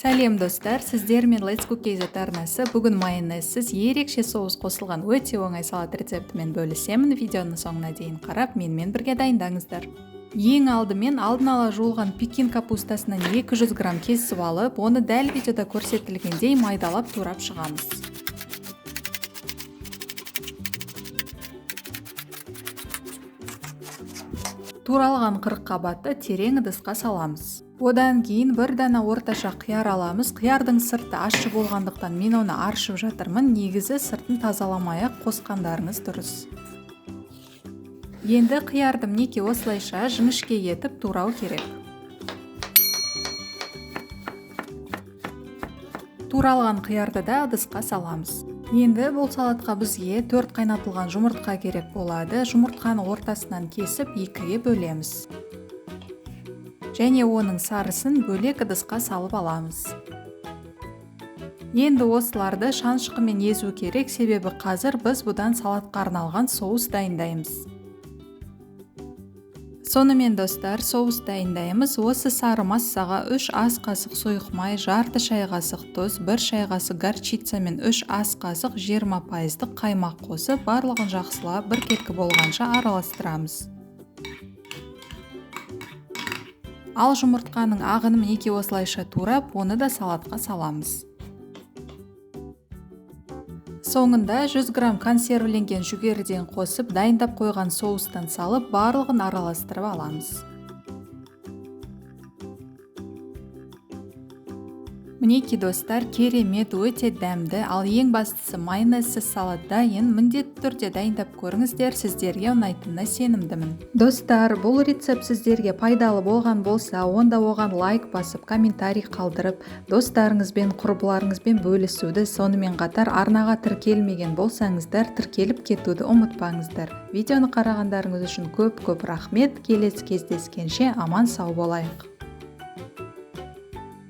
Сәлем достар, сіздермен Let's Cook KZ арнасы бүгін майонезсіз ерекше соус қосылған өте оңай салат рецептімен бөлісемін. Видеоны соңына дейін қарап, менімен бірге дайындаңыздар. Ең алдымен алдын ала жуылған пекин капустасынан 200 грамм кесіп алып, оны дәл видеода көрсетілгендей майдалап турап шығамыз. Туралған 40 қабатты терең ыдысқа саламыз. Одан кейін бір дана орташа қияр аламыз. Қиярдың сырты ащы болғандықтан мен оны аршып жатырмын. Негізі сыртын тазаламай-ақ қосқандарыңыз дұрыс. Енді қиярды мінекей осылайша жіңішке етіп турау керек. Туралған қиярды да ыдысқа саламыз. Енді бұл салатқа бізге 4 қайнатылған жұмыртқа керек болады. Жұмыртқаны ортасынан кесіп 2-ге бөлеміз. Және оның сарысын бөлек ыдысқа салып аламыз. Енді осыларды шанышқымен езу керек, себебі қазір біз бұдан салатқа арналған соус дайындаймыз. Сонымен достар, соус дайындаймыз. Осы сары массаға 3 ас қасық сұйық май, жарты шай қасық тұз, 1 шай қасық горчица мен 3 ас қасық 20% қаймақ қосып, барлығын жақсылап бір кеткі болғанша араластырамыз. Ал жұмыртқаның ағынын мінекей осылайша турап, оны да салатқа саламыз. Соңында 100 грамм консервіленген жүгеріден қосып, дайындап қойған соустан салып, барлығын араластырып аламыз. Мінекей достар, керемет, өте дәмді, ал ең бастысы майонезсіз салат дайын. Міндетті түрде дайындап көріңіздер, сіздерге ұнайтынына сенімдімін. Достар, бұл рецепт сіздерге пайдалы болған болса, онда оған лайк басып, комментарий қалдырып, достарыңызбен, құрбыларыңызбен бөлісуді, сонымен қатар арнаға тіркелмеген болсаңыздар, тіркеліп кетуді ұмытпаңыздар. Видеоны қарағандарыңыз үшін көп рахмет. Келесі кездескенше аман сау болайық.